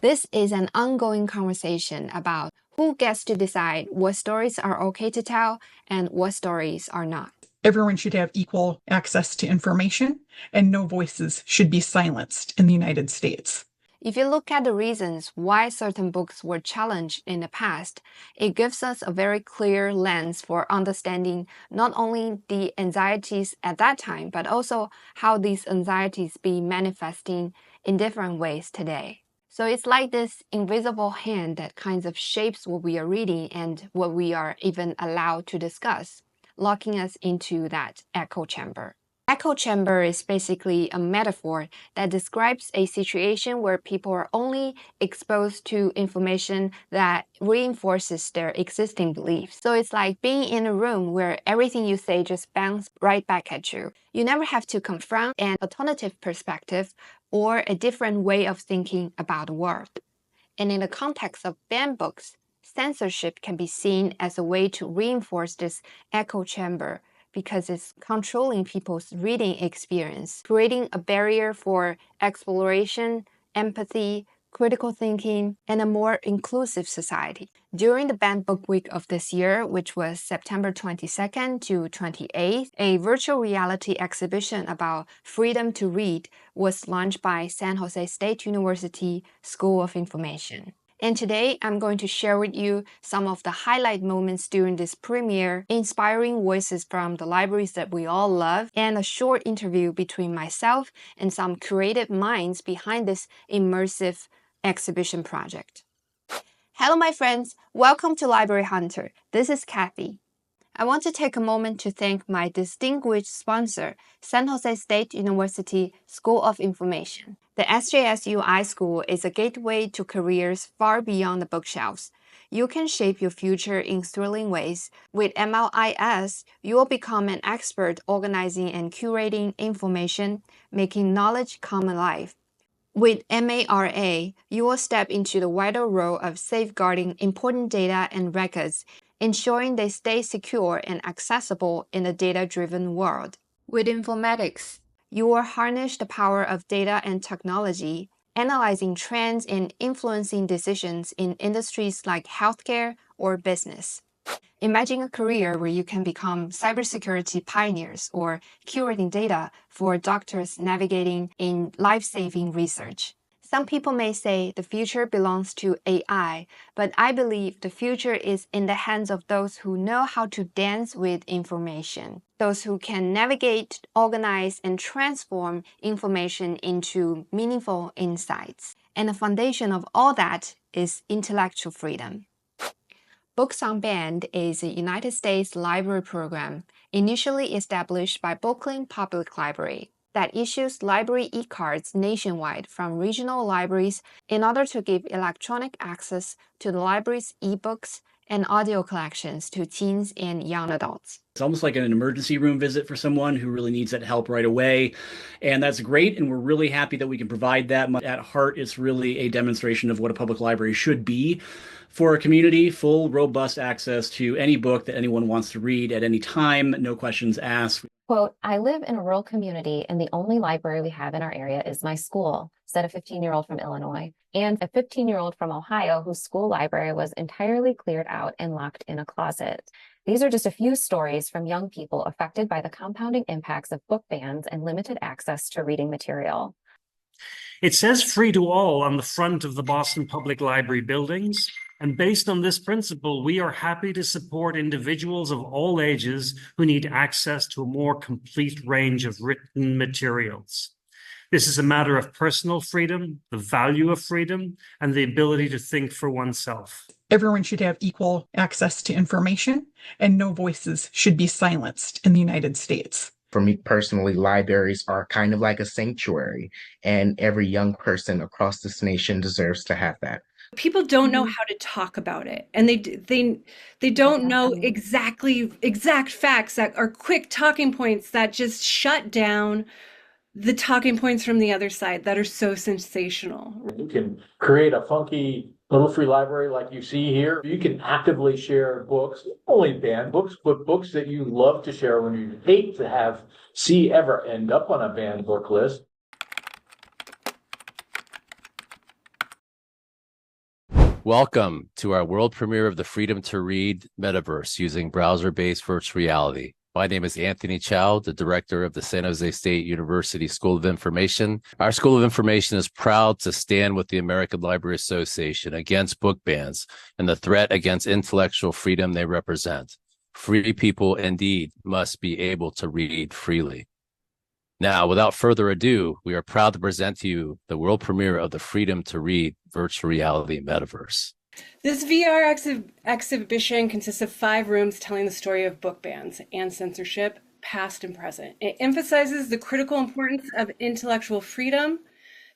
This is an ongoing conversation about who gets to decide what stories are okay to tell and what stories are not. Everyone should have equal access to information, and no voices should be silenced in the United States. If you look at the reasons why certain books were challenged in the past, it gives us a very clear lens for understanding not only the anxieties at that time, but also how these anxieties be manifesting in different ways today. So it's like this invisible hand that kind of shapes what we are reading and what we are even allowed to discuss, locking us into that echo chamber. Echo chamber is basically a metaphor that describes a situation where people are only exposed to information that reinforces their existing beliefs. So it's like being in a room where everything you say just bounces right back at you. You never have to confront an alternative perspective or a different way of thinking about the world. And in the context of banned books, censorship can be seen as a way to reinforce this echo chamber because it's controlling people's reading experience, creating a barrier for exploration, empathy, critical thinking, and a more inclusive society. During the Banned Book Week of this year, which was September 22nd to 28th, a virtual reality exhibition about freedom to read was launched by San Jose State University School of Information. And today, I'm going to share with you some of the highlight moments during this premiere, inspiring voices from the libraries that we all love, and a short interview between myself and some creative minds behind this immersive exhibition project. Hello, my friends. Welcome to Library Hunter. This is Kathy. I want to take a moment to thank my distinguished sponsor, San Jose State University School of Information. The SJSU iSchool is a gateway to careers far beyond the bookshelves. You can shape your future in thrilling ways. With MLIS, you will become an expert organizing and curating information, making knowledge come alive. With MARA, you will step into the vital role of safeguarding important data and records, ensuring they stay secure and accessible in a data-driven world. With informatics, you will harness the power of data and technology, analyzing trends and influencing decisions in industries like healthcare or business. Imagine a career where you can become cybersecurity pioneers or curating data for doctors navigating in life-saving research. Some people may say the future belongs to AI, but I believe the future is in the hands of those who know how to dance with information, those who can navigate, organize, and transform information into meaningful insights. And the foundation of all that is intellectual freedom. Books Unbanned is a United States library program initially established by Brooklyn Public Library that issues library e-cards nationwide from regional libraries in order to give electronic access to the library's e-books and audio collections to teens and young adults. It's almost like an emergency room visit for someone who really needs that help right away. And that's great. And we're really happy that we can provide that. At heart, it's really a demonstration of what a public library should be for a community: full, robust access to any book that anyone wants to read at any time, no questions asked. Quote, I live in a rural community and the only library we have in our area is my school, said a 15-year-old from Illinois, and a 15-year-old from Ohio whose school library was entirely cleared out and locked in a closet. These are just a few stories from young people affected by the compounding impacts of book bans and limited access to reading material. It says free to all on the front of the Boston Public Library buildings. And based on this principle, we are happy to support individuals of all ages who need access to a more complete range of written materials. This is a matter of personal freedom, the value of freedom, and the ability to think for oneself. Everyone should have equal access to information, and no voices should be silenced in the United States. For me personally, libraries are kind of like a sanctuary, and every young person across this nation deserves to have that. People don't know how to talk about it, and they don't know exact facts that are quick talking points that just shut down the talking points from the other side that are so sensational. You can create a funky little free library like you see here. You can actively share books, not only banned books, but books that you love to share when you hate to see ever end up on a banned book list. Welcome to our world premiere of the Freedom to Read metaverse using browser-based virtual reality. My name is Anthony Chow, the director of the San Jose State University School of Information. Our School of Information is proud to stand with the American Library Association against book bans and the threat against intellectual freedom they represent. Free people indeed must be able to read freely. Now, without further ado, we are proud to present to you the world premiere of the Freedom to Read virtual reality metaverse. This VR exhibition consists of 5 rooms telling the story of book bans and censorship, past and present. It emphasizes the critical importance of intellectual freedom,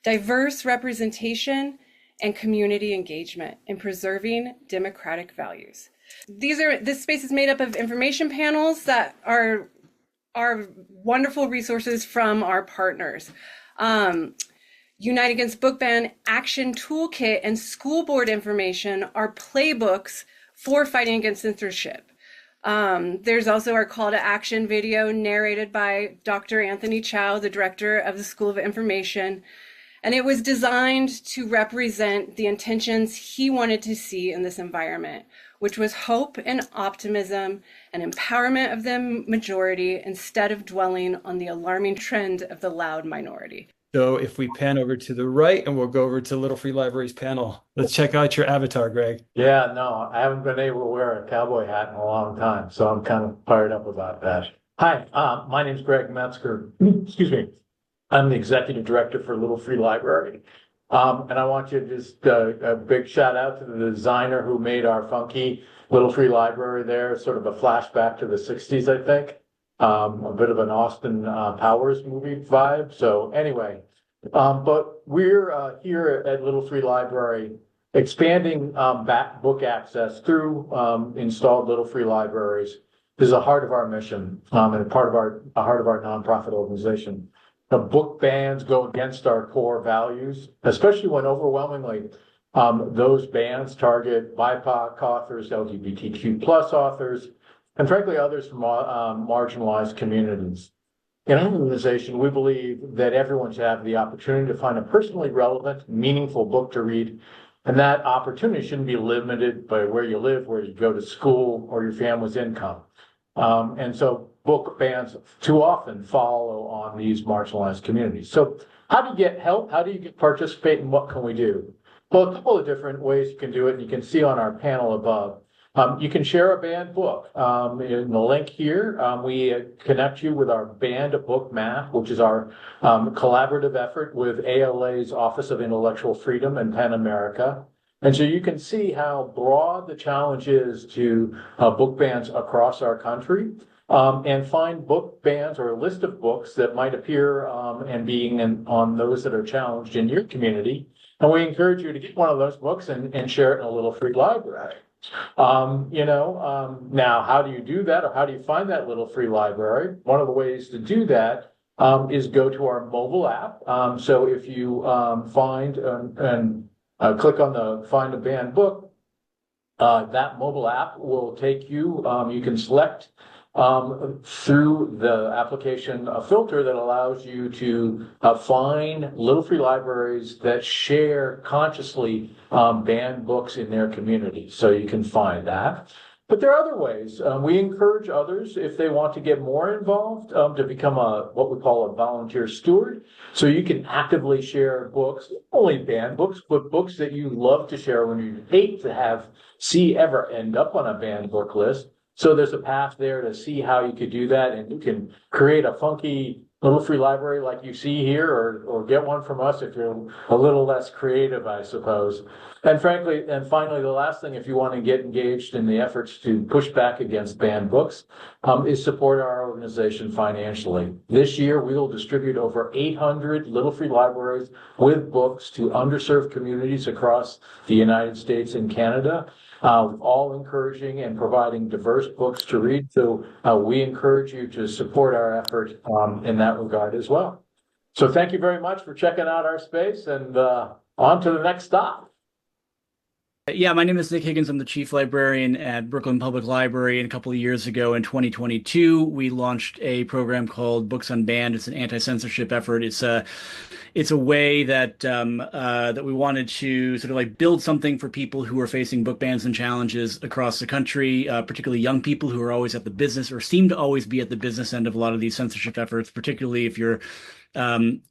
diverse representation, and community engagement in preserving democratic values. This space is made up of information panels that are wonderful resources from our partners. Unite Against Book Ban Action Toolkit and School Board information are playbooks for fighting against censorship. There's also our call to action video narrated by Dr. Anthony Chow, the director of the School of Information. And it was designed to represent the intentions he wanted to see in this environment, which was hope and optimism and empowerment of the majority instead of dwelling on the alarming trend of the loud minority. So if we pan over to the right and we'll go over to Little Free Libraries panel. Let's check out your avatar, Greg. Yeah, no, I haven't been able to wear a cowboy hat in a long time, so I'm kind of fired up about that. Hi, my name's Greg Metzger. Excuse me. I'm the executive director for Little Free Library. And I want you to just a big shout out to the designer who made our funky Little Free Library there, sort of a flashback to the 60s, I think. A bit of an Austin Powers movie vibe. So anyway, but we're here at Little Free Library expanding book access through installed Little Free Libraries. This is a heart of our mission and a heart of our nonprofit organization. The book bans go against our core values, especially when overwhelmingly those bans target BIPOC authors, LGBTQ plus authors, and frankly, others from marginalized communities. In our organization, we believe that everyone should have the opportunity to find a personally relevant, meaningful book to read, and that opportunity shouldn't be limited by where you live, where you go to school, or your family's income. And so book bans too often follow on these marginalized communities. So how do you get help? How do you participate, and what can we do? Well, a couple of different ways you can do it, and you can see on our panel above. You can share a banned book. In the link here, we connect you with our banned book map, which is our collaborative effort with ALA's Office of Intellectual Freedom and PEN America. And so you can see how broad the challenge is to book bans across our country, and find book bans or a list of books that might appear and being on those that are challenged in your community. And we encourage you to get one of those books and share it in a Little Free Library. Now, how do you do that, or how do you find that Little Free Library? One of the ways to do that is go to our mobile app. So if you find and click on the Find a Banned Book, that mobile app will take you, you can select through the application a filter that allows you to find Little Free Libraries that share consciously banned books in their community. So you can find that. But there are other ways. We encourage others, if they want to get more involved, to become what we call a volunteer steward. So you can actively share books, not only banned books, but books that you love to share when you hate to see ever end up on a banned book list. So there's a path there to see how you could do that, and you can create a funky Little Free Library like you see here, or get one from us if you're a little less creative, I suppose. And finally, the last thing, if you want to get engaged in the efforts to push back against banned books, is support our organization financially. This year, we will distribute over 800 Little Free Libraries with books to underserved communities across the United States and Canada. All encouraging and providing diverse books to read. So we encourage you to support our effort in that regard as well. So thank you very much for checking out our space, and on to the next stop. Yeah, my name is Nick Higgins. I'm the chief librarian at Brooklyn Public Library. And a couple of years ago in 2022, we launched a program called Books Unbanned. It's an anti-censorship effort. It's a way that that we wanted to sort of like build something for people who are facing book bans and challenges across the country, particularly young people who are always at the business or seem to always be at the business end of a lot of these censorship efforts, particularly if you're BIPOC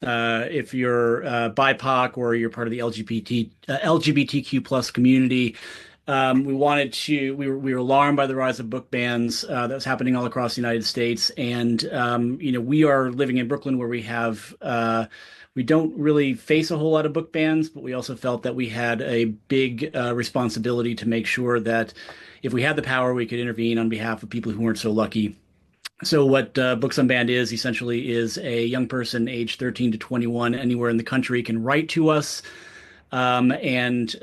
or you're part of the LGBTQ plus community. We were alarmed by the rise of book bans that was happening all across the United States. And, we are living in Brooklyn where we don't really face a whole lot of book bans, but we also felt that we had a big responsibility to make sure that if we had the power, we could intervene on behalf of people who weren't so lucky. So what Books Unbanned is essentially is a young person aged 13 to 21 anywhere in the country can write to us and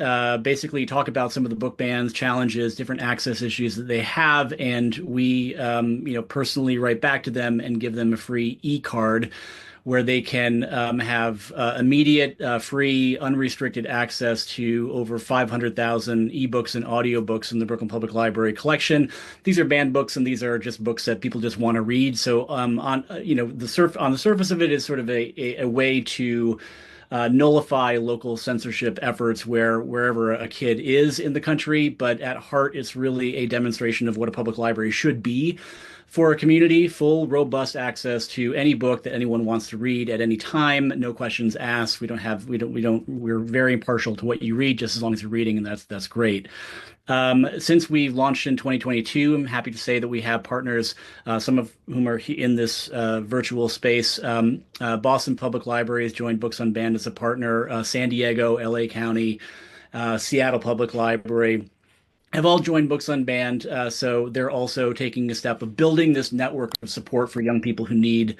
basically talk about some of the book bans, challenges, different access issues that they have, and we personally write back to them and give them a free e-card where they can have immediate, free, unrestricted access to over 500,000 ebooks and audiobooks in the Brooklyn Public Library collection. These are banned books, and these are just books that people just want to read. So, on the surface of it is sort of a way to nullify local censorship efforts wherever a kid is in the country. But at heart, it's really a demonstration of what a public library should be for a community: full, robust access to any book that anyone wants to read at any time, no questions asked. We're very impartial to what you read, just as long as you're reading, and that's great. Since we launched in 2022, I'm happy to say that we have partners, some of whom are in this virtual space. Boston Public Library has joined Books Unbanned as a partner. San Diego, LA County, Seattle Public Library have all joined Books Unbanned. So they're also taking a step of building this network of support for young people who need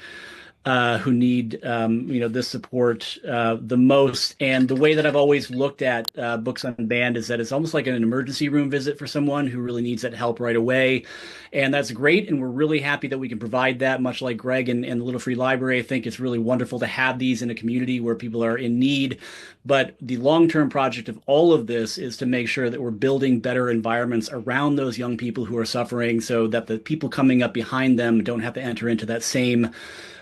this support the most. And the way that I've always looked at Books Unbanned is that it's almost like an emergency room visit for someone who really needs that help right away. And that's great. And we're really happy that we can provide that, much like Greg and the Little Free Library. I think it's really wonderful to have these in a community where people are in need. But the long-term project of all of this is to make sure that we're building better environments around those young people who are suffering, so that the people coming up behind them don't have to enter into that same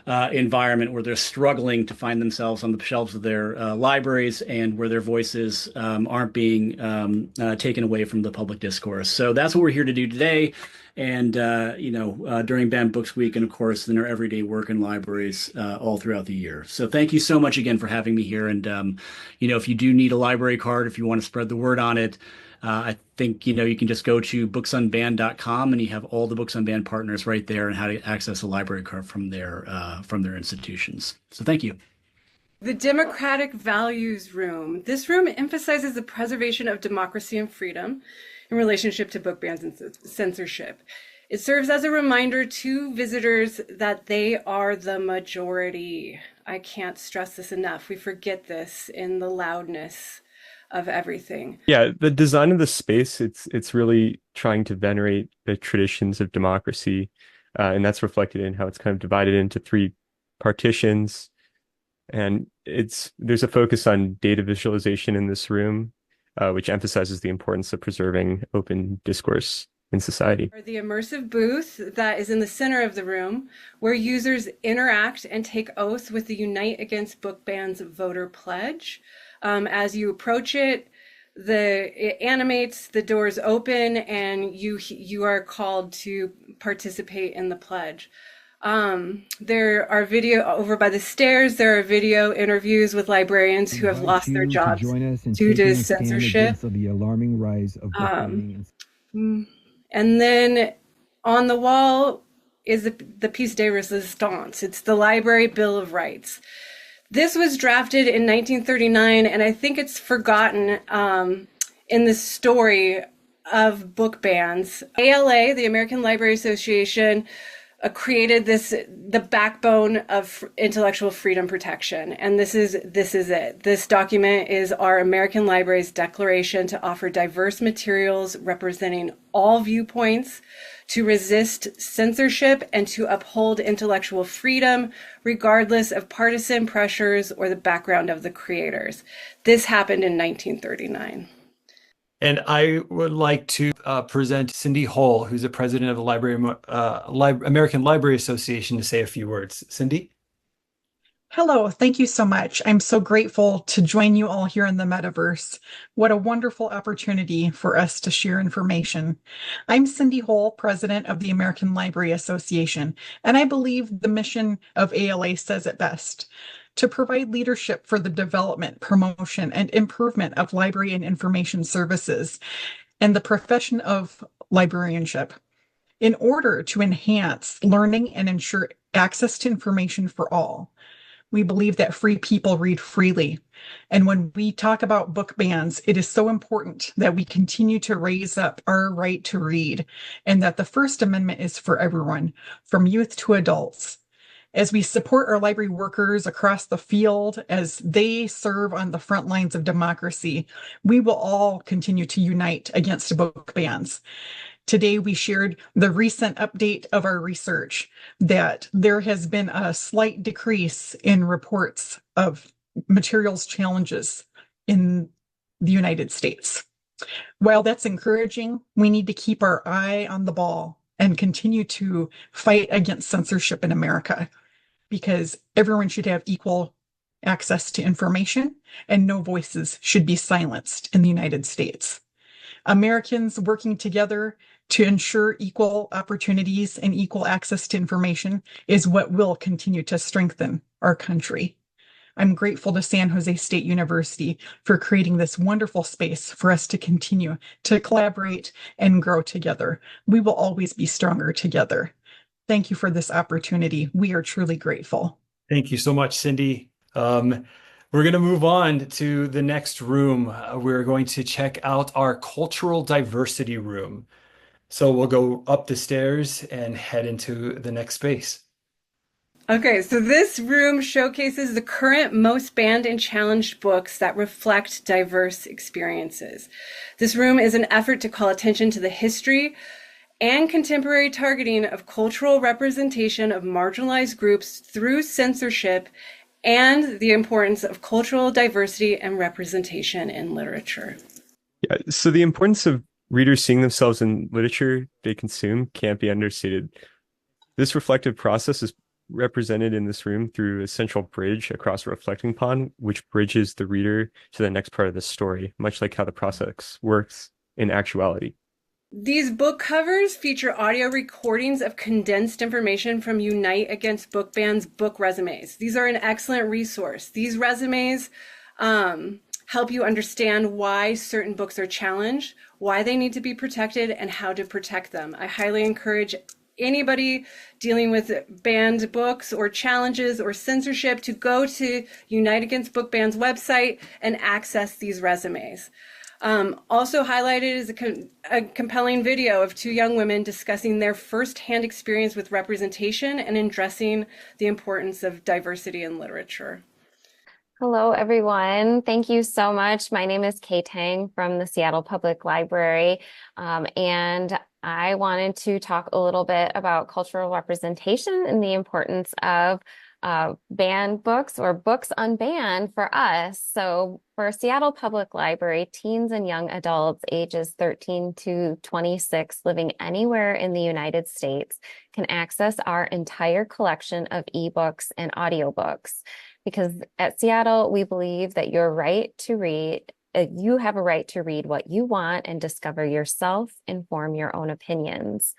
environment where they're struggling to find themselves on the shelves of their libraries, and where their voices aren't being taken away from the public discourse. So that's what we're here to do today. And, during Banned Books Week, and of course, in our everyday work in libraries all throughout the year. So thank you so much again for having me here. And, if you do need a library card, if you want to spread the word on it, I think, you can just go to booksunbanned.com, and you have all the Books Unbanned partners right there and how to access a library card from their institutions. So thank you. The Democratic Values Room. This room emphasizes the preservation of democracy and freedom in relationship to book bans and censorship. It serves as a reminder to visitors that they are the majority. I can't stress this enough. We forget this in the loudness of everything. Yeah, the design of the space, it's really trying to venerate the traditions of democracy, and that's reflected in how it's kind of divided into three partitions. And there's a focus on data visualization in this room, which emphasizes the importance of preserving open discourse in society. The immersive booth that is in the center of the room, where users interact and take oath with the Unite Against Book Bans voter pledge. As you approach it animates, the doors open, and you are called to participate in the pledge. There are video over by the stairs. There are video interviews with librarians who have lost their jobs due to censorship. Of the alarming rise of and then on the wall is the piece de resistance. It's the Library Bill of Rights. This was drafted in 1939, and I think it's forgotten in the story of book bans. ALA, the American Library Association, created the backbone of intellectual freedom protection, and this is it. This document is our American Library's declaration to offer diverse materials representing all viewpoints, to resist censorship, and to uphold intellectual freedom, regardless of partisan pressures or the background of the creators. This happened in 1939. And I would like to present Cindy Hohl, who's the president of the American Library Association, to say a few words. Cindy? Hello, thank you so much. I'm so grateful to join you all here in the metaverse. What a wonderful opportunity for us to share information. I'm Cindy Hohl, president of the American Library Association, and I believe the mission of ALA says it best: to provide leadership for the development, promotion, and improvement of library and information services and the profession of librarianship, in order to enhance learning and ensure access to information for all. We believe that free people read freely. And when we talk about book bans, it is so important that we continue to raise up our right to read, and that the First Amendment is for everyone, from youth to adults. As we support our library workers across the field as they serve on the front lines of democracy, we will all continue to unite against book bans. Today, we shared the recent update of our research that there has been a slight decrease in reports of materials challenges in the United States. While that's encouraging, we need to keep our eye on the ball and continue to fight against censorship in America, because everyone should have equal access to information and no voices should be silenced in the United States. Americans working together to ensure equal opportunities and equal access to information is what will continue to strengthen our country. I'm grateful to San Jose State University for creating this wonderful space for us to continue to collaborate and grow together. We will always be stronger together. Thank you for this opportunity. We are truly grateful. Thank you so much, Cindy. We're going to move on to the next room. We're going to check out our cultural diversity room. So we'll go up the stairs and head into the next space. Okay, so this room showcases the current most banned and challenged books that reflect diverse experiences. This room is an effort to call attention to the history and contemporary targeting of cultural representation of marginalized groups through censorship, and the importance of cultural diversity and representation in literature. Yeah, so the importance of readers seeing themselves in literature they consume can't be understated. This reflective process is represented in this room through a central bridge across a reflecting pond, which bridges the reader to the next part of the story, much like how the process works in actuality. These book covers feature audio recordings of condensed information from Unite Against Book Bans book resumes. These are an excellent resource. These resumes help you understand why certain books are challenged, why they need to be protected, and how to protect them. I highly encourage anybody dealing with banned books or challenges or censorship to go to Unite Against Book Bans website and access these resumes. Also highlighted is a compelling video of two young women discussing their firsthand experience with representation and addressing the importance of diversity in literature. Hello, everyone. Thank you so much. My name is Kay Tang from the Seattle Public Library, and I wanted to talk a little bit about cultural representation and the importance of banned books or books unbanned for us. So for Seattle Public Library, teens and young adults ages 13 to 26 living anywhere in the United States can access our entire collection of ebooks and audiobooks. Because at Seattle, we believe that you have a right to read what you want and discover yourself, inform your own opinions.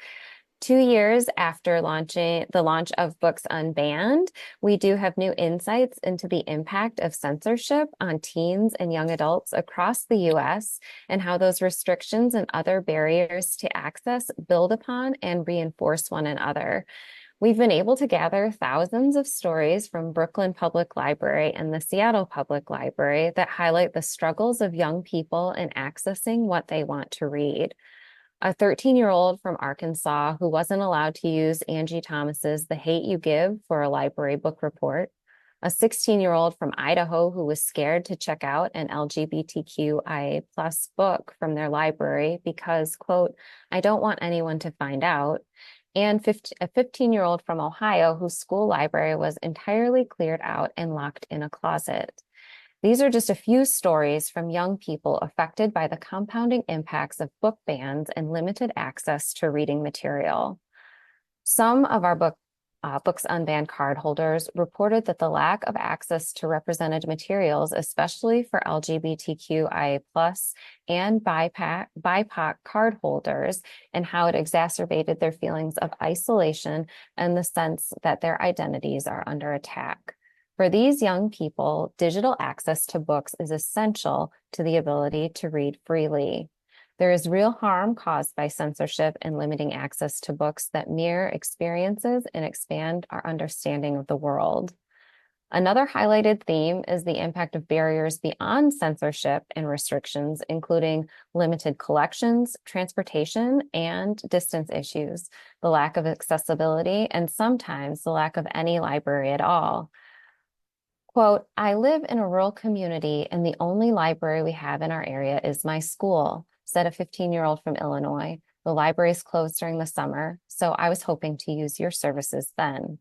2 years after the launch of Books Unbanned, we do have new insights into the impact of censorship on teens and young adults across the U.S. and how those restrictions and other barriers to access build upon and reinforce one another. We've been able to gather thousands of stories from Brooklyn Public Library and the Seattle Public Library that highlight the struggles of young people in accessing what they want to read. A 13-year-old from Arkansas who wasn't allowed to use Angie Thomas's The Hate U Give for a library book report. A 16-year-old from Idaho who was scared to check out an LGBTQIA+ book from their library because, quote, I don't want anyone to find out. And a 15-year-old from Ohio whose school library was entirely cleared out and locked in a closet. These are just a few stories from young people affected by the compounding impacts of book bans and limited access to reading material. Some of our Books Unbanned cardholders reported that the lack of access to represented materials, especially for LGBTQIA+ and BIPOC cardholders, and how it exacerbated their feelings of isolation and the sense that their identities are under attack. For these young people, digital access to books is essential to the ability to read freely. There is real harm caused by censorship and limiting access to books that mirror experiences and expand our understanding of the world. Another highlighted theme is the impact of barriers beyond censorship and restrictions, including limited collections, transportation, and distance issues, the lack of accessibility, and sometimes the lack of any library at all. Quote, "I live in a rural community and the only library we have in our area is my school," said a 15-year-old from Illinois. "The library is closed during the summer, so I was hoping to use your services then."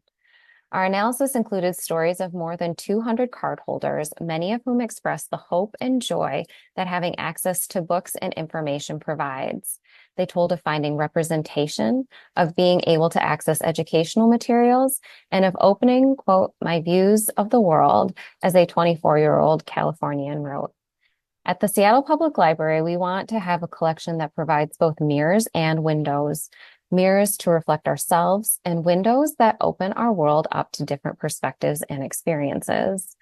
Our analysis included stories of more than 200 cardholders, many of whom expressed the hope and joy that having access to books and information provides. They told of finding representation, of being able to access educational materials, and of opening, quote, "my views of the world," as a 24-year-old Californian wrote. At the Seattle Public Library, we want to have a collection that provides both mirrors and windows. Mirrors to reflect ourselves and windows that open our world up to different perspectives and experiences.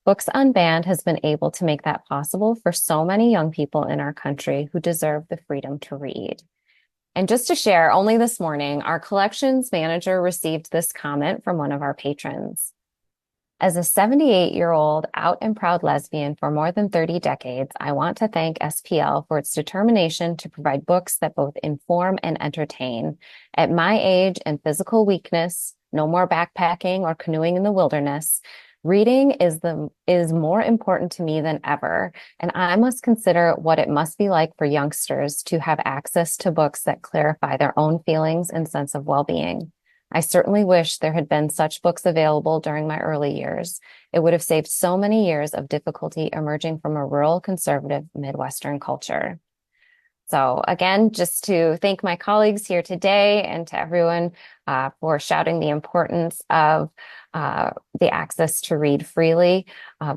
Books Unbanned has been able to make that possible for so many young people in our country who deserve the freedom to read. And just to share, only this morning, our collections manager received this comment from one of our patrons. "As a 78-year-old out and proud lesbian for more than 30 decades, I want to thank SPL for its determination to provide books that both inform and entertain. At my age and physical weakness, no more backpacking or canoeing in the wilderness. Reading is more important to me than ever, and I must consider what it must be like for youngsters to have access to books that clarify their own feelings and sense of well-being. I certainly wish there had been such books available during my early years. It would have saved so many years of difficulty emerging from a rural, conservative Midwestern culture." So again, just to thank my colleagues here today and to everyone for shouting the importance of the access to read freely.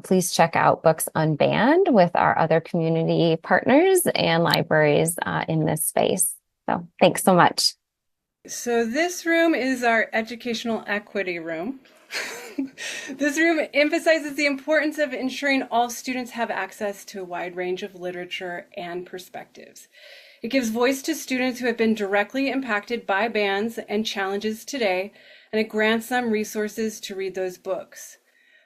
Please check out Books Unbanned with our other community partners and libraries in this space. So thanks so much. So this room is our educational equity room. This room emphasizes the importance of ensuring all students have access to a wide range of literature and perspectives. It gives voice to students who have been directly impacted by bans and challenges today, and it grants them resources to read those books.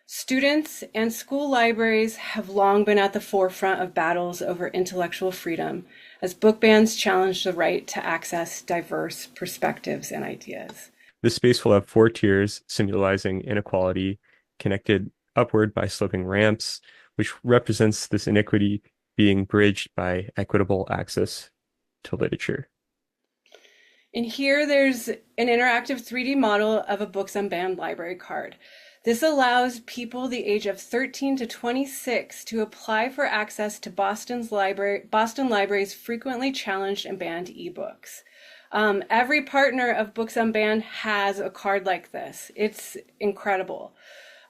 Students and school libraries have long been at the forefront of battles over intellectual freedom, as book bans challenge the right to access diverse perspectives and ideas. This space will have 4 tiers symbolizing inequality, connected upward by sloping ramps, which represents this inequity being bridged by equitable access to literature. And here there's an interactive 3D model of a Books Unbanned library card. This allows people the age of 13 to 26 to apply for access to Boston Library's frequently challenged and banned ebooks. Every partner of Books Unbanned has a card like this. It's incredible.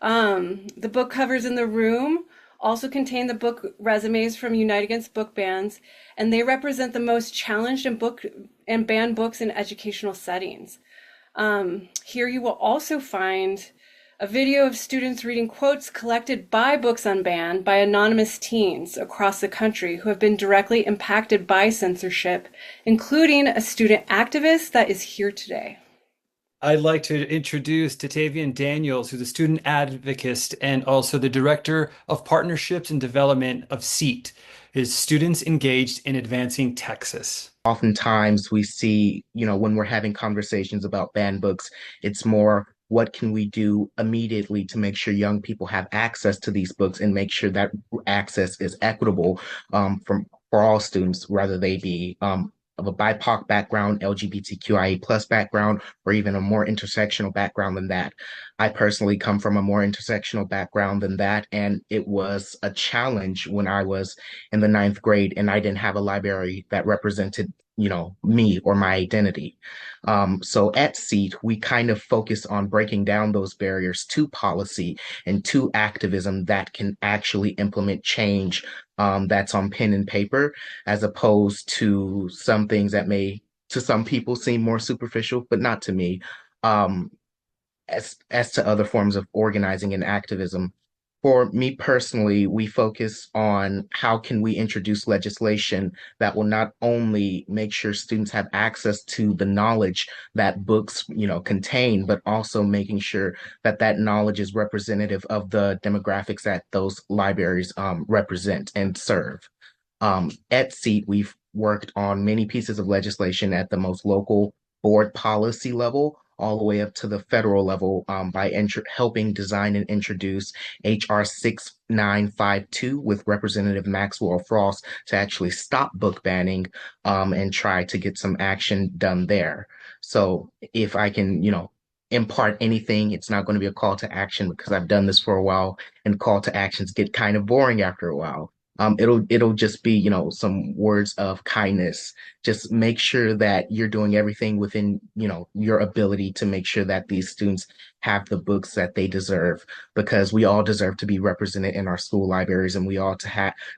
The book covers in the room also contain the book resumes from Unite Against Book Bans, and they represent the most challenged and banned books in educational settings. Here you will also find a video of students reading quotes collected by Books Unbanned by anonymous teens across the country who have been directly impacted by censorship, including a student activist that is here today. I'd like to introduce Tatavian Daniels, who's a student advocate and also the Director of Partnerships and Development of SEAT, is Students Engaged in Advancing Texas. Oftentimes we see, when we're having conversations about banned books, it's more, what can we do immediately to make sure young people have access to these books and make sure that access is equitable for all students, whether they be of a BIPOC background, LGBTQIA plus background, or even a more intersectional background than that. I personally come from a more intersectional background than that, and it was a challenge when I was in the ninth grade and I didn't have a library that represented me or my identity. So at SEAT, we kind of focus on breaking down those barriers to policy and to activism that can actually implement change that's on pen and paper, as opposed to some things that may, to some people, seem more superficial, but not to me. Um, as to other forms of organizing and activism. For me personally, we focus on how can we introduce legislation that will not only make sure students have access to the knowledge that books, contain, but also making sure that that knowledge is representative of the demographics that those libraries represent and serve. At SEAT, we've worked on many pieces of legislation at the most local board policy level, all the way up to the federal level, by helping design and introduce HR 6952 with Representative Maxwell Frost to actually stop book banning and try to get some action done there. So if I can, impart anything, it's not going to be a call to action because I've done this for a while and call to actions get kind of boring after a while. It'll just be, some words of kindness. Just make sure that you're doing everything within, your ability to make sure that these students have the books that they deserve, because we all deserve to be represented in our school libraries, and we all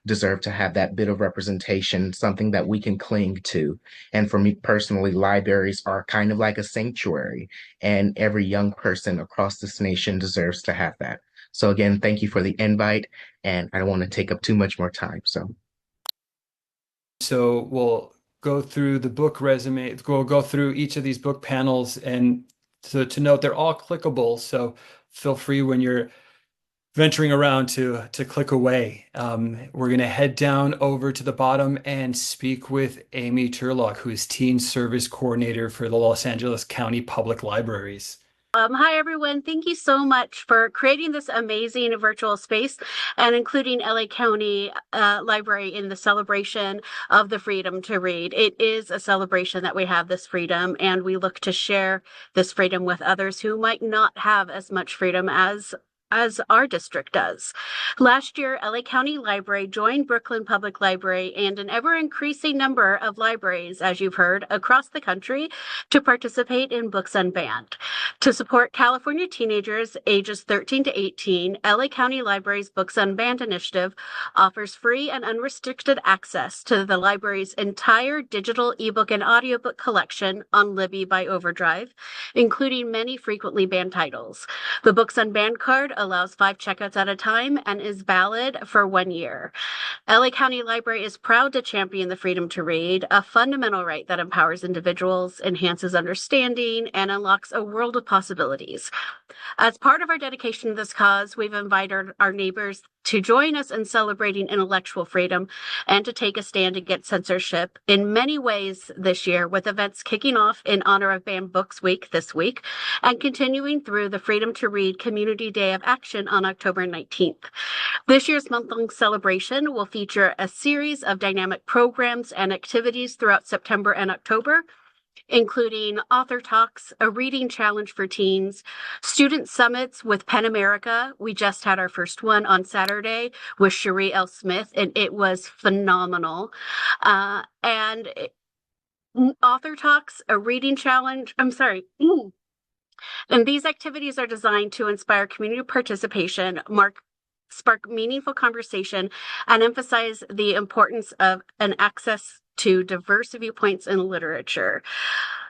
deserve to have that bit of representation, something that we can cling to. And for me personally, libraries are kind of like a sanctuary, and every young person across this nation deserves to have that. So again, thank you for the invite, and I don't want to take up too much more time. So we'll go through the book resume, we'll go through each of these book panels, and so to note, they're all clickable. So feel free when you're venturing around to click away. We're going to head down over to the bottom and speak with Amy Turlock, who is Teen Service Coordinator for the Los Angeles County Public Libraries. Hi, everyone. Thank you so much for creating this amazing virtual space and including LA County Library in the celebration of the freedom to read. It is a celebration that we have this freedom, and we look to share this freedom with others who might not have as much freedom as our district does. Last year, LA County Library joined Brooklyn Public Library and an ever-increasing number of libraries, as you've heard, across the country to participate in Books Unbanned. To support California teenagers ages 13 to 18, LA County Library's Books Unbanned initiative offers free and unrestricted access to the library's entire digital ebook and audiobook collection on Libby by Overdrive, including many frequently banned titles. The Books Unbanned card allows 5 checkouts at a time and is valid for 1 year. LA County Library is proud to champion the freedom to read, a fundamental right that empowers individuals, enhances understanding, and unlocks a world of possibilities. As part of our dedication to this cause, we've invited our neighbors to join us in celebrating intellectual freedom and to take a stand against censorship in many ways this year, with events kicking off in honor of Banned Books Week this week and continuing through the Freedom to Read Community Day of Action on October 19th. This year's month-long celebration will feature a series of dynamic programs and activities throughout September and October, including author talks, a reading challenge for teens, student summits with Pen America. We just had our first one on Saturday with Cherie L. Smith, and it was phenomenal. And author talks, a reading challenge. And these activities are designed to inspire community participation, spark meaningful conversation, and emphasize the importance of an access to diverse viewpoints in literature.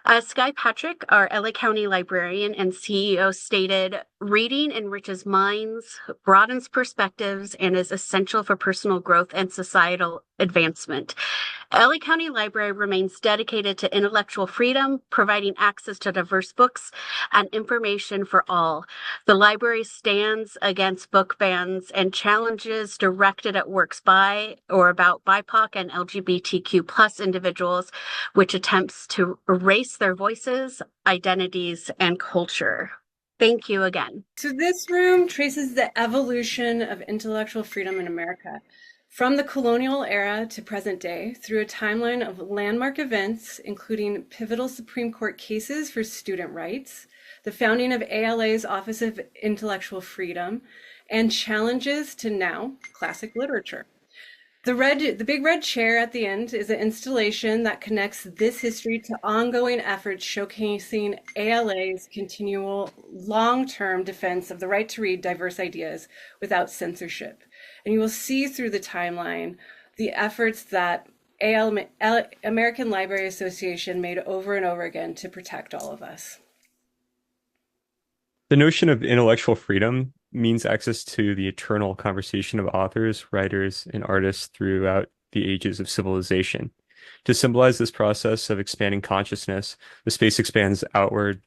As Sky Patrick, our LA County librarian and CEO, stated, reading enriches minds, broadens perspectives, and is essential for personal growth and societal advancement. LA County Library remains dedicated to intellectual freedom, providing access to diverse books and information for all. The library stands against book bans and challenges directed at works by or about BIPOC and LGBTQ plus individuals, which attempts to erase their voices, identities, and culture. Thank you again. So this room traces the evolution of intellectual freedom in America. From the colonial era to present day, through a timeline of landmark events, including pivotal Supreme Court cases for student rights, the founding of ALA's Office of Intellectual Freedom, and challenges to now classic literature. The big red chair at the end is an installation that connects this history to ongoing efforts showcasing ALA's continual long-term defense of the right to read diverse ideas without censorship. And you will see through the timeline the efforts that American Library Association made over and over again to protect all of us. The notion of intellectual freedom means access to the eternal conversation of authors, writers, and artists throughout the ages of civilization. To symbolize this process of expanding consciousness, the space expands outward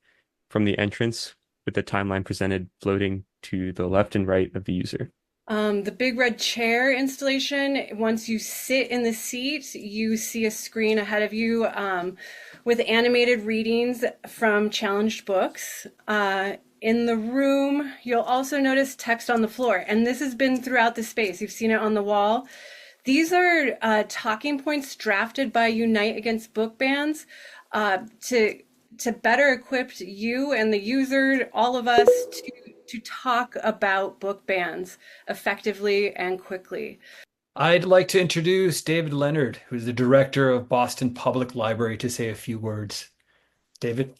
from the entrance, with the timeline presented floating to the left and right of the user. The big red chair installation, once you sit in the seat, you see a screen ahead of you with animated readings from challenged books. In the room, you'll also notice text on the floor, and this has been throughout the space. You've seen it on the wall. These are talking points drafted by Unite Against Book Bans to better equip you and the user, all of us, to talk about book bans effectively and quickly. I'd like to introduce David Leonard, who's the director of Boston Public Library, to say a few words. David?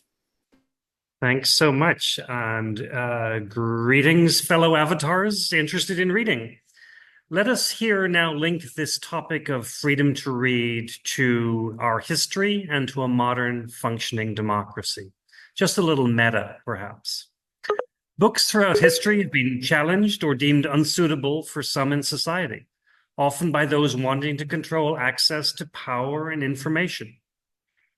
Thanks so much, and greetings, fellow avatars interested in reading. Let us here now link this topic of freedom to read to our history and to a modern functioning democracy. Just a little meta, perhaps. Books throughout history have been challenged or deemed unsuitable for some in society, often by those wanting to control access to power and information.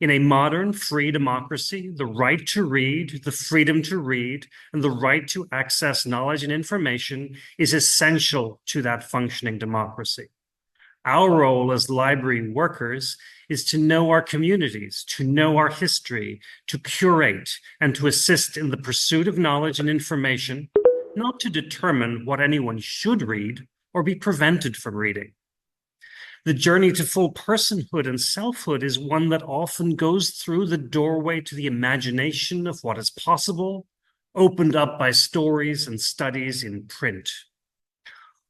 In a modern, free democracy, the right to read, the freedom to read, and the right to access knowledge and information is essential to that functioning democracy. Our role as library workers is to know our communities, to know our history, to curate, and to assist in the pursuit of knowledge and information, not to determine what anyone should read or be prevented from reading. The journey to full personhood and selfhood is one that often goes through the doorway to the imagination of what is possible, opened up by stories and studies in print.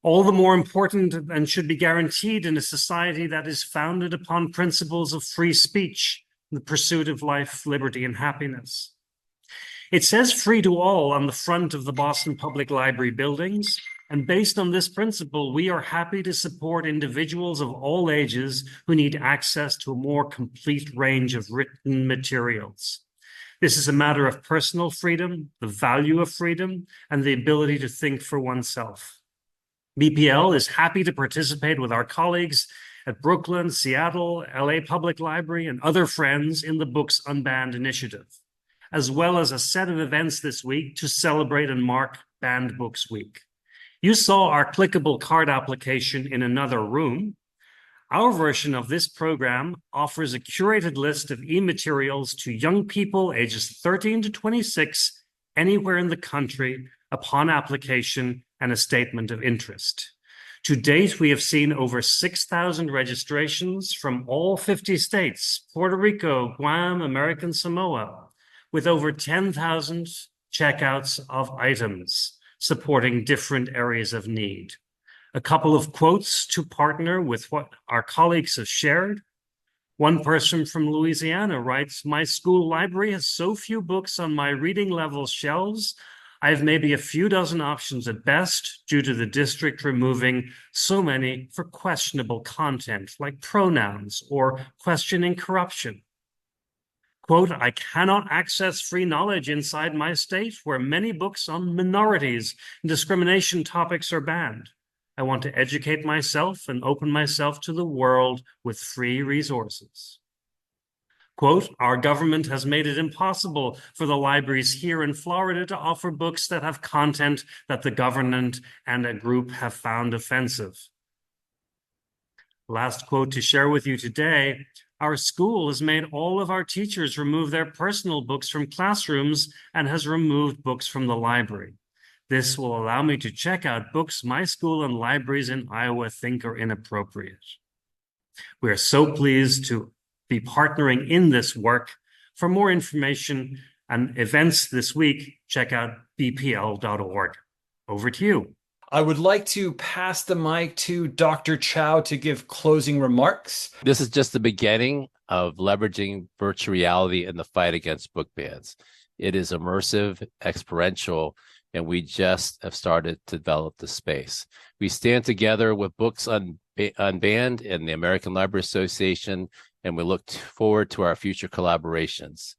All the more important and should be guaranteed in a society that is founded upon principles of free speech, the pursuit of life, liberty, and happiness. It says free to all on the front of the Boston Public Library buildings, and based on this principle, we are happy to support individuals of all ages who need access to a more complete range of written materials. This is a matter of personal freedom, the value of freedom, and the ability to think for oneself. BPL is happy to participate with our colleagues at Brooklyn, Seattle, LA Public Library, and other friends in the Books Unbanned initiative, as well as a set of events this week to celebrate and mark Banned Books Week. You saw our clickable card application in another room. Our version of this program offers a curated list of e-materials to young people ages 13 to 26 anywhere in the country upon application and a statement of interest. To date, we have seen over 6,000 registrations from all 50 states, Puerto Rico, Guam, American Samoa, with over 10,000 checkouts of items supporting different areas of need. A couple of quotes to partner with what our colleagues have shared. One person from Louisiana writes, "My school library has so few books on my reading level shelves, I have maybe a few dozen options at best due to the district removing so many for questionable content like pronouns or questioning corruption." Quote, "I cannot access free knowledge inside my state where many books on minorities and discrimination topics are banned. I want to educate myself and open myself to the world with free resources." Quote, "Our government has made it impossible for the libraries here in Florida to offer books that have content that the government and a group have found offensive." Last quote to share with you today, "Our school has made all of our teachers remove their personal books from classrooms and has removed books from the library. This will allow me to check out books my school and libraries in Iowa think are inappropriate. We are so pleased to be partnering in this work. For more information and events this week, check out bpl.org. Over to you. I would like to pass the mic to Dr. Chow to give closing remarks. This is just the beginning of leveraging virtual reality in the fight against book bans. It is immersive, experiential, and we just have started to develop the space. We stand together with Books Unbanned and the American Library Association, and we look forward to our future collaborations.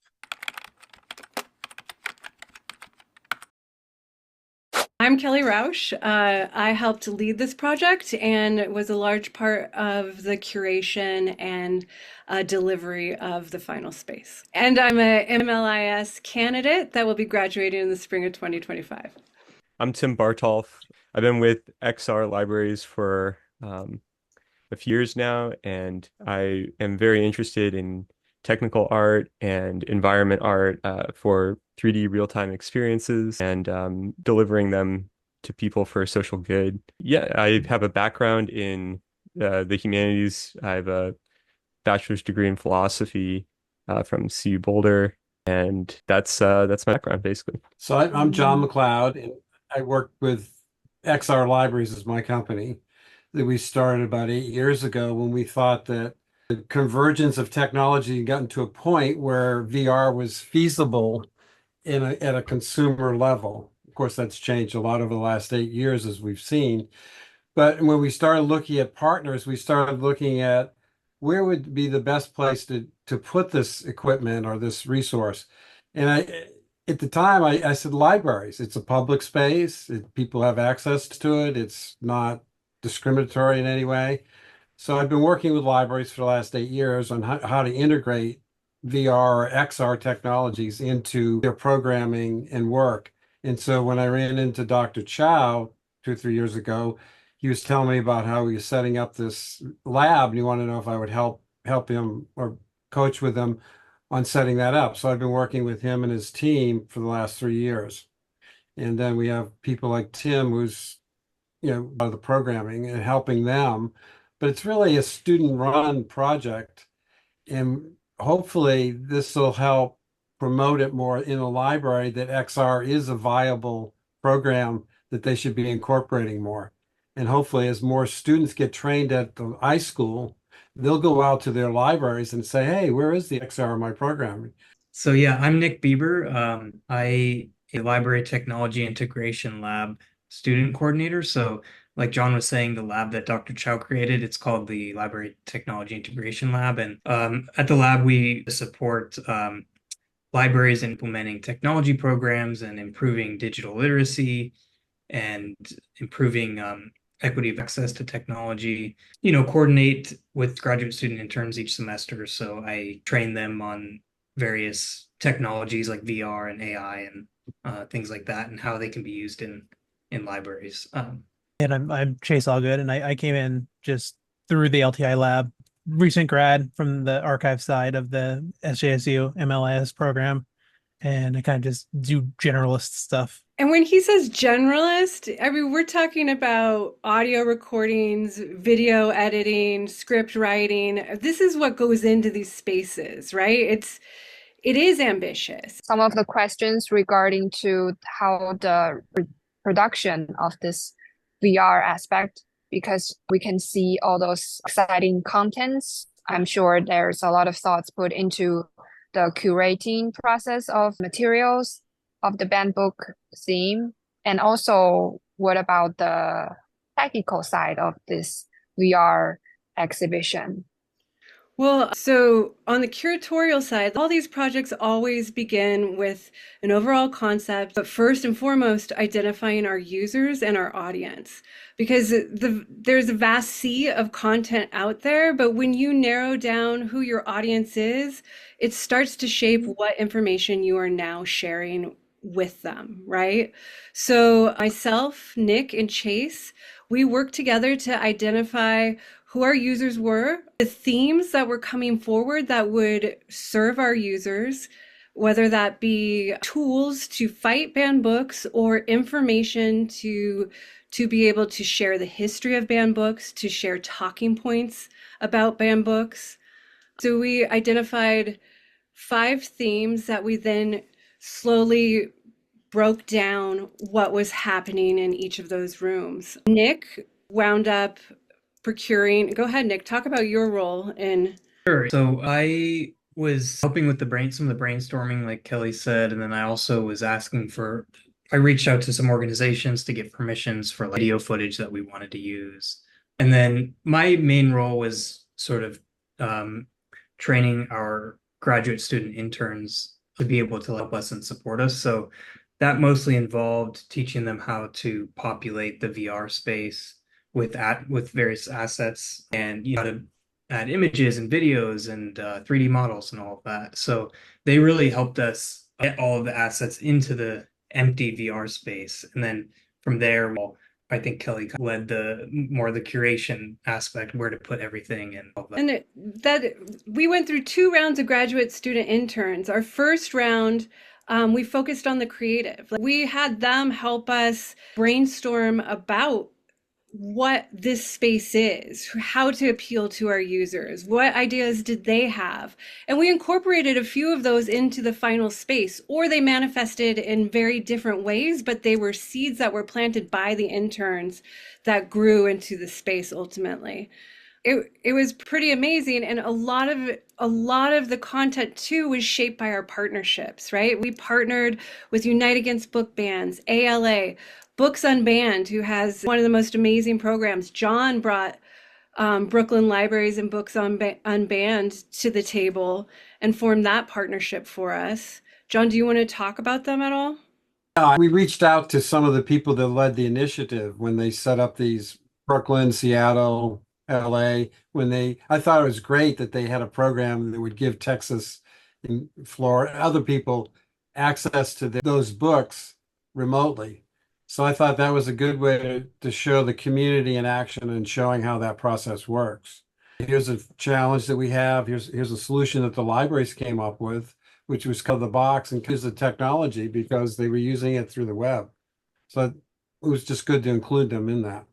I'm Kelly Rausch. I helped lead this project and was a large part of the curation and delivery of the final space. And I'm a MLIS candidate that will be graduating in the spring of 2025. I'm Tim Bartolf. I've been with XRlibraries for a few years now, and I am very interested in technical art and environment art for 3D real-time experiences and delivering them to people for social good. Yeah, I have a background in the humanities. I have a bachelor's degree in philosophy from CU Boulder, and that's my background basically. So I'm John McLeod, and I work with XRlibraries as my company that we started about 8 years ago when we thought that the convergence of technology had gotten to a point where VR was feasible at a consumer level. Of course, that's changed a lot over the last 8 years, as we've seen. But when we started looking at partners, we started looking at where would be the best place to put this equipment or this resource. And at the time, I said libraries. It's a public space. People have access to it. It's not discriminatory in any way. So I've been working with libraries for the last 8 years on how to integrate VR or XR technologies into their programming and work. And so when I ran into Dr. Chow 2 or 3 years ago, he was telling me about how he was setting up this lab, and he wanted to know if I would help him or coach with him on setting that up. So I've been working with him and his team for the last 3 years. And then we have people like Tim, who's of the programming and helping them. But it's really a student-run project, and hopefully this will help promote it more in a library that XR is a viable program that they should be incorporating more. And hopefully as more students get trained at the iSchool, they'll go out to their libraries and say, hey, where is the XR in my programming? So yeah, I'm Nick Bieber. I a library technology integration lab student coordinator. So like John was saying, the lab that Dr. Chow created, it's called the Library Technology Integration Lab. And at the lab, we support libraries implementing technology programs and improving digital literacy and improving equity of access to technology, coordinate with graduate student interns each semester. So I train them on various technologies like VR and AI and things like that, and how they can be used in libraries. And I'm Chase Allgood, and I came in just through the LTI lab, recent grad from the archive side of the SJSU MLIS program, and I kind of just do generalist stuff. And when he says generalist, I mean, we're talking about audio recordings, video editing, script writing. This is what goes into these spaces, right? It is ambitious. Some of the questions regarding to how the production of this VR aspect, because we can see all those exciting contents. I'm sure there's a lot of thoughts put into the curating process of materials of the banned book theme. And also, what about the technical side of this VR exhibition? Well, so on the curatorial side, all these projects always begin with an overall concept, but first and foremost, identifying our users and our audience. Because there's a vast sea of content out there, but when you narrow down who your audience is, it starts to shape what information you are now sharing with them, right? So myself, Nick, and Chase, we worked together to identify who our users were, the themes that were coming forward that would serve our users, whether that be tools to fight banned books or information to be able to share the history of banned books, to share talking points about banned books. So we identified 5 themes that we then slowly broke down what was happening in each of those rooms. Nick wound up procuring, go ahead, Nick, talk about your role in. Sure. So I was helping with some of the brainstorming, like Kelly said, and then I also was I reached out to some organizations to get permissions for video footage that we wanted to use. And then my main role was sort of training our graduate student interns to be able to help us and support us. So that mostly involved teaching them how to populate the VR space with various assets and how to add images and videos and 3D models and all of that. So they really helped us get all of the assets into the empty VR space. And then from there, I think Kelly led the curation aspect, where to put everything and all that. And that we went through 2 rounds of graduate student interns. Our first round, we focused on the creative. We had them help us brainstorm about what this space is, how to appeal to our users, what ideas did they have. And we incorporated a few of those into the final space, or they manifested in very different ways, but they were seeds that were planted by the interns that grew into the space ultimately. It was pretty amazing, and a lot of the content too was shaped by our partnerships, right? We partnered with Unite Against Book Bans, ALA, Books Unbanned, who has one of the most amazing programs. John brought Brooklyn Libraries and Books Unbanned to the table and formed that partnership for us. John, do you want to talk about them at all? We reached out to some of the people that led the initiative when they set up these Brooklyn, Seattle, LA. I thought it was great that they had a program that would give Texas and Florida, other people, access to those books remotely. So I thought that was a good way to show the community in action and showing how that process works. Here's a challenge that we have. Here's a solution that the libraries came up with, which was called the box, and use the technology because they were using it through the web. So it was just good to include them in that.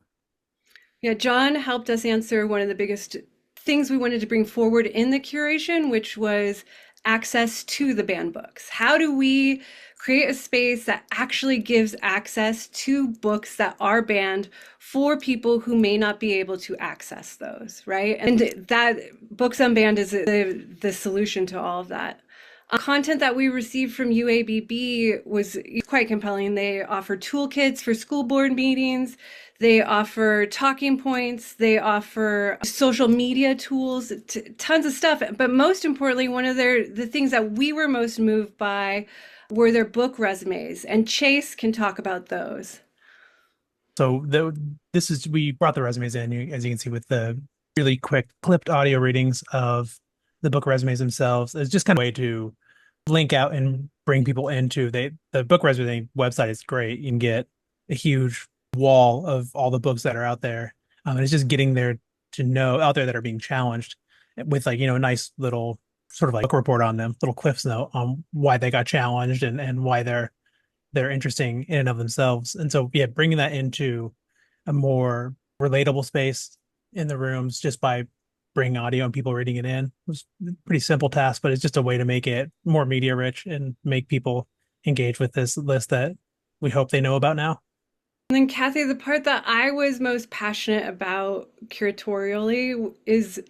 Yeah, John helped us answer one of the biggest things we wanted to bring forward in the curation, which was access to the banned books. How do we create a space that actually gives access to books that are banned for people who may not be able to access those, right? And that Books Unbanned is the solution to all of that. Content that we received from UABB was quite compelling. They offer toolkits for school board meetings. They offer talking points. They offer social media tools, tons of stuff. But most importantly, one of the things that we were most moved by were their book resumes. And Chase can talk about those. So we brought the resumes in, as you can see, with the really quick clipped audio readings of the book resumes themselves. It's just kind of a way to link out and bring people into the book resume website is great. You can get a huge wall of all the books that are out there. And it's just getting there to know out there that are being challenged with a nice little sort of like book report on them, little cliffs note on why they got challenged and why they're interesting in and of themselves. And so, yeah, bringing that into a more relatable space in the rooms just by bringing audio and people reading it in was a pretty simple task, but it's just a way to make it more media rich and make people engage with this list that we hope they know about now. And then Kathy, the part that I was most passionate about curatorially is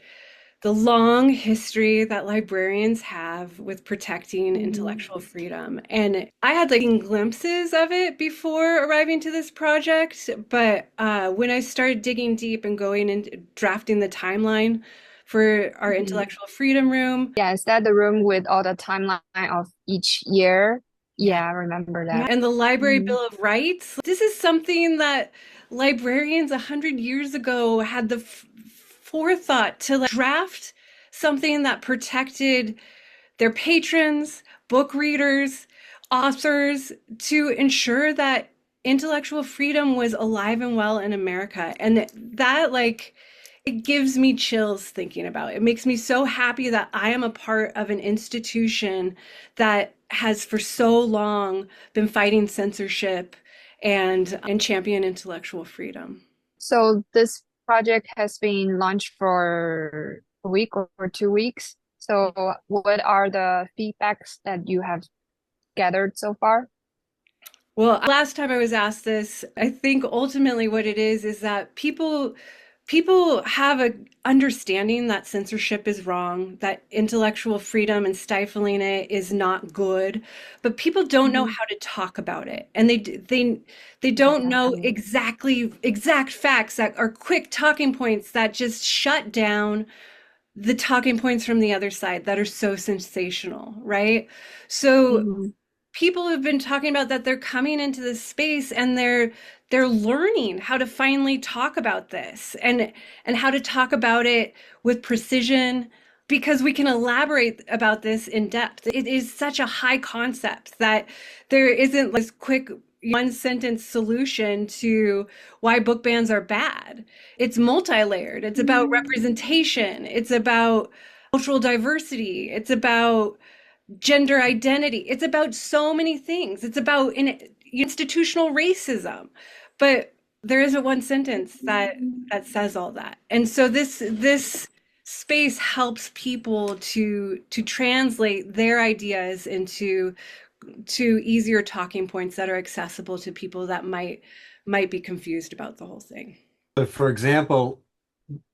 the long history that librarians have with protecting intellectual freedom. And I had glimpses of it before arriving to this project, but when I started digging deep and going and drafting the timeline for our intellectual freedom room. Yeah, is that the room with all the timeline of each year? Yeah, I remember that. Yeah. And the Library Bill of Rights. This is something that librarians 100 years ago had the forethought to draft something that protected their patrons, book readers, authors, to ensure that intellectual freedom was alive and well in America. And that it gives me chills thinking about it. It makes me so happy that I am a part of an institution that has for so long been fighting censorship and champion intellectual freedom. So this project has been launched for a week or 2 weeks. So what are the feedbacks that you have gathered so far? Well, last time I was asked this, I think ultimately what it is that people have a understanding that censorship is wrong, that intellectual freedom and stifling it is not good, but people don't know how to talk about it, and they don't know exact facts that are quick talking points that just shut down the talking points from the other side that are so sensational, right? So people have been talking about that they're coming into this space and they're learning how to finally talk about this and how to talk about it with precision, because we can elaborate about this in depth. It is such a high concept that there isn't this quick one sentence solution to why book bans are bad. It's multi-layered. It's about representation. It's about cultural diversity. It's about gender identity. It's about so many things. It's about institutional racism. But there isn't one sentence that says all that. And so this space helps people to translate their ideas into easier talking points that are accessible to people that might be confused about the whole thing. But for example,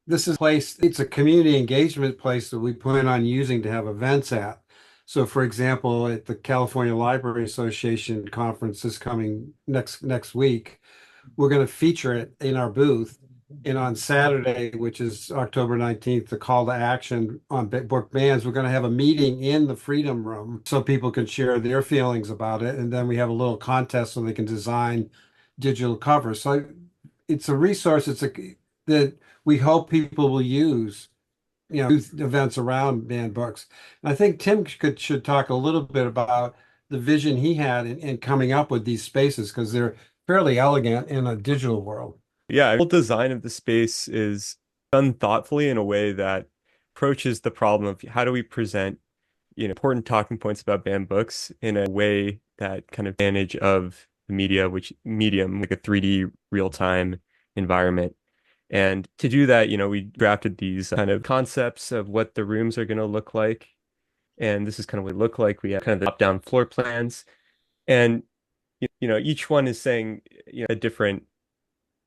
this is a place, it's a community engagement place that we plan on using to have events at. So for example, at the California Library Association conference this coming next week, we're going to feature it in our booth. And on Saturday, which is October 19th, the call to action on book bans, we're going to have a meeting in the Freedom Room so people can share their feelings about it. And then we have a little contest so they can design digital covers. So it's a resource that we hope people will use, youth events around banned books. And I think Tim should talk a little bit about the vision he had in coming up with these spaces, because they're fairly elegant in a digital world. Yeah, the whole design of the space is done thoughtfully in a way that approaches the problem of how do we present, important talking points about banned books in a way that kind of advantage of the medium, like a 3D real-time environment. And to do that, we drafted these kind of concepts of what the rooms are going to look like. And this is kind of what they look like. We have kind of the top-down floor plans. And, each one is saying, a different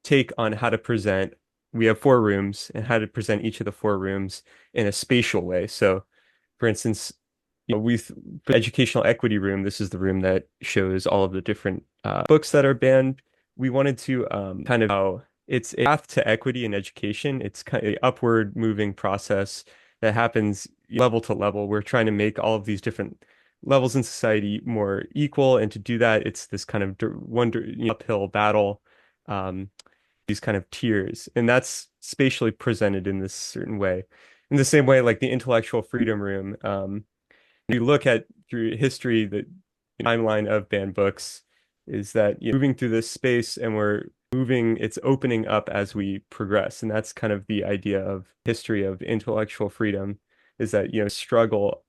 take on how to present. We have 4 rooms and how to present each of the 4 rooms in a spatial way. So, for instance, for the educational equity room, this is the room that shows all of the different books that are banned. We wanted to kind of how it's a path to equity in education. It's kind of an upward moving process that happens level to level. We're trying to make all of these different levels in society more equal. And to do that, it's this kind of uphill battle, these kind of tiers. And that's spatially presented in this certain way. In the same way, like the intellectual freedom room, you look at through history, the timeline of banned books is that moving through this space, and it's opening up as we progress. And that's kind of the idea of history of intellectual freedom, is that, struggle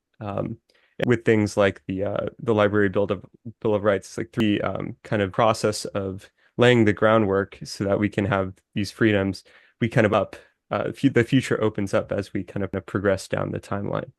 with things like the Library Bill of Rights, like the kind of process of laying the groundwork so that we can have these freedoms. We kind of the future opens up as we kind of progress down the timeline.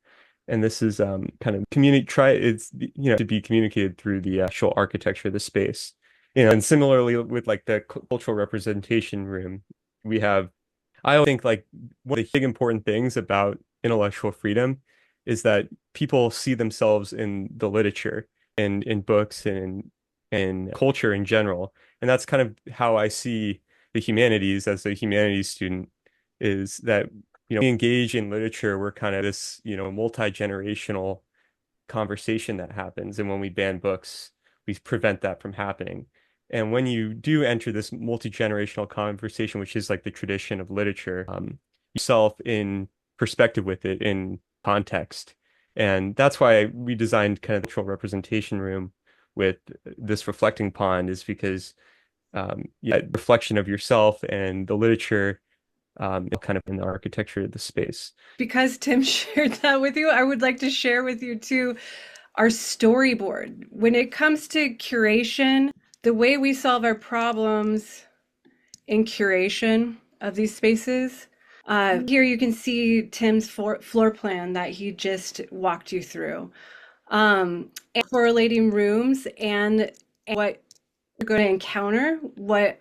And this is kind of to be communicated through the actual architecture of the space. And similarly with like the cultural representation room, I think like one of the big important things about intellectual freedom is that people see themselves in the literature and in books and in culture in general. And that's kind of how I see the humanities as a humanities student, is that we engage in literature. We're kind of this multi-generational conversation that happens, and when we ban books, we prevent that from happening. And when you do enter this multi-generational conversation, which is like the tradition of literature, yourself in perspective with it, in context. And that's why we designed kind of the cultural representation room with this reflecting pond, is because reflection of yourself and the literature kind of in the architecture of the space. Because Tim shared that with you, I would like to share with you too our storyboard. When it comes to curation, the way we solve our problems in curation of these spaces, here you can see Tim's floor plan that he just walked you through. And correlating rooms and what you're going to encounter, what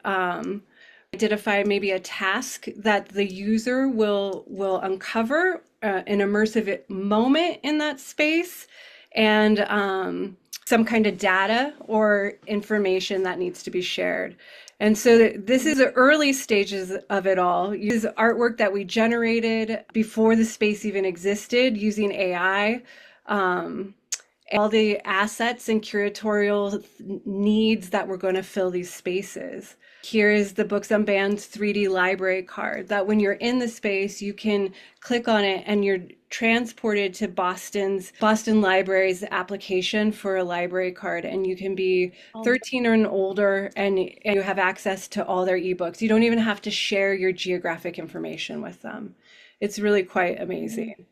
identify maybe a task that the user will uncover an immersive moment in that space, and some kind of data or information that needs to be shared. And so this is the early stages of it all. Use artwork that we generated before the space even existed using AI. All the assets and curatorial needs that we're going to fill these spaces. Here is the Books Unbanned 3D library card that when you're in the space, you can click on it and you're transported to Boston Library's application for a library card, and you can be 13 and older and you have access to all their ebooks. You don't even have to share your geographic information with them. It's really quite amazing.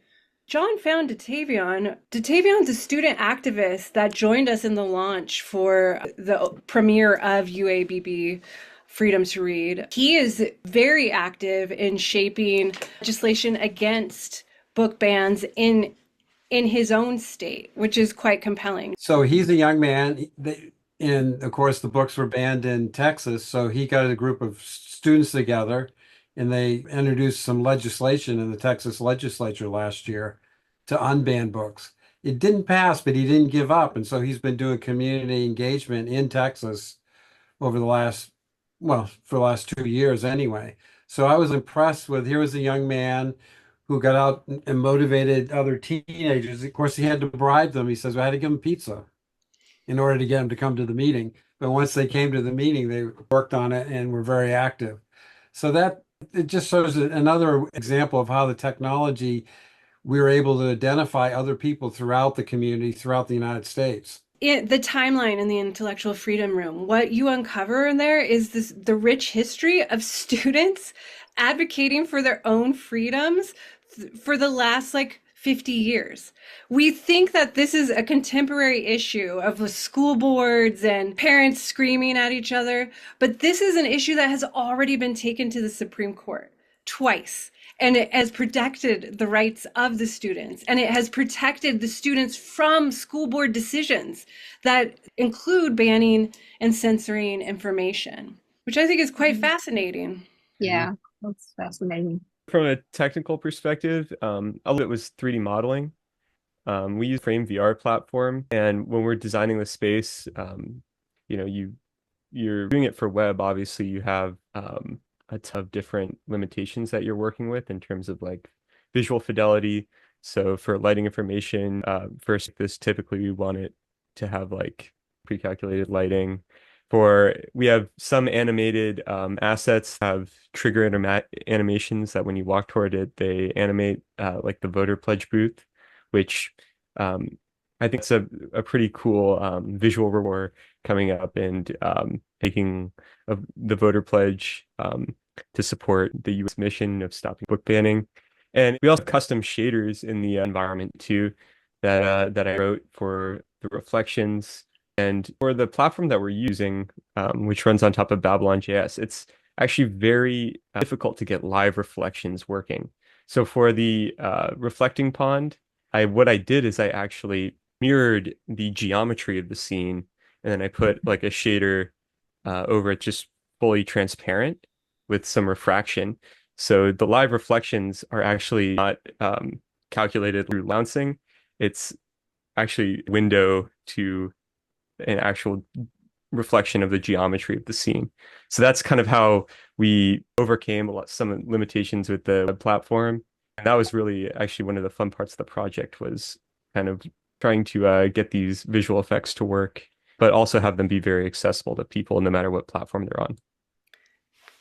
John found Datavion. Datavion's a student activist that joined us in the launch for the premiere of UABB Freedom to Read. He is very active in shaping legislation against book bans in his own state, which is quite compelling. So he's a young man, and of course the books were banned in Texas, so he got a group of students together and they introduced some legislation in the Texas legislature last year to unban books. It didn't pass, but he didn't give up. And so he's been doing community engagement in Texas over the last, well, for the last 2 years anyway. So I was impressed with, here was a young man who got out and motivated other teenagers. Of course, he had to bribe them. He says, I had to give them pizza in order to get them to come to the meeting. But once they came to the meeting, they worked on it and were very active. So that, it just shows another example of how the technology, we were able to identify other people throughout the community, throughout the United States. The timeline in the Intellectual Freedom Room, what you uncover in there is the rich history of students advocating for their own freedoms for the last 50 years. We think that this is a contemporary issue of school boards and parents screaming at each other, but this is an issue that has already been taken to the Supreme Court twice. And it has protected the rights of the students, and it has protected the students from school board decisions that include banning and censoring information, which I think is quite fascinating. Yeah, that's fascinating. From a technical perspective, a lot of it was 3D modeling. We use Frame VR platform, and when we're designing the space, you're doing it for web. Obviously, you have a ton of different limitations that you're working with in terms of visual fidelity. So for lighting information, first this typically we want it to have pre-calculated lighting. We have some animated assets have trigger animations that when you walk toward it, they animate like the voter pledge booth, which I think it's a pretty cool visual reward coming up and taking the voter pledge to support the U.S. mission of stopping book banning. And we also have custom shaders in the environment too that I wrote for the reflections. And for the platform that we're using, which runs on top of Babylon.js, it's actually very difficult to get live reflections working. So for the reflecting pond, what I did is I actually mirrored the geometry of the scene, and then I put a shader over it, just fully transparent with some refraction. So the live reflections are actually not calculated through louncing. It's actually window to an actual reflection of the geometry of the scene. So that's kind of how we overcame some limitations with the web platform. And that was really actually one of the fun parts of the project, was kind of trying to get these visual effects to work, but also have them be very accessible to people no matter what platform they're on.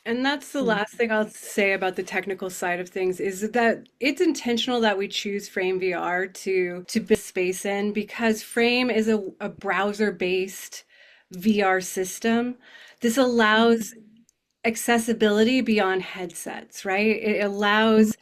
And that's the last thing I'll say about the technical side of things, is that it's intentional that we choose Frame VR to build space in, because Frame is a browser-based VR system. This allows accessibility beyond headsets, right? It allows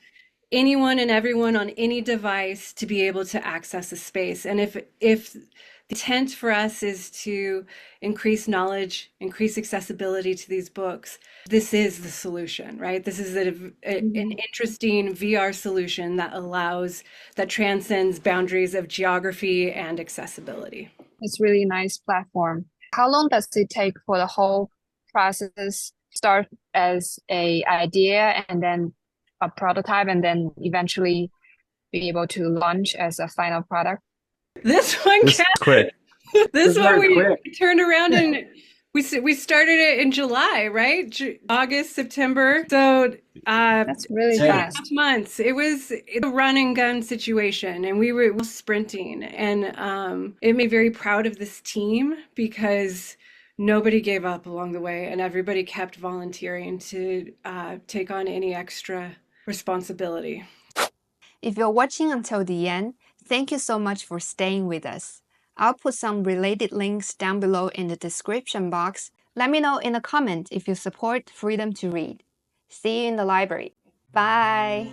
anyone and everyone on any device to be able to access a space. And if the intent for us is to increase knowledge, increase accessibility to these books, this is the solution, right? This is an interesting VR solution that transcends boundaries of geography and accessibility. It's really nice platform. How long does it take for the whole process start as a idea and then a prototype and then eventually be able to launch as a final product? This one quick. This one we turned around and we started it in July, right? August, September. So that's really fast. 2.5 months. It was a run and gun situation, and we were sprinting. And it made me very proud of this team because nobody gave up along the way, and everybody kept volunteering to take on any extra responsibility. If you're watching until the end, thank you so much for staying with us. I'll put some related links down below in the description box. Let me know in a comment if you support freedom to read. See you in the library. Bye!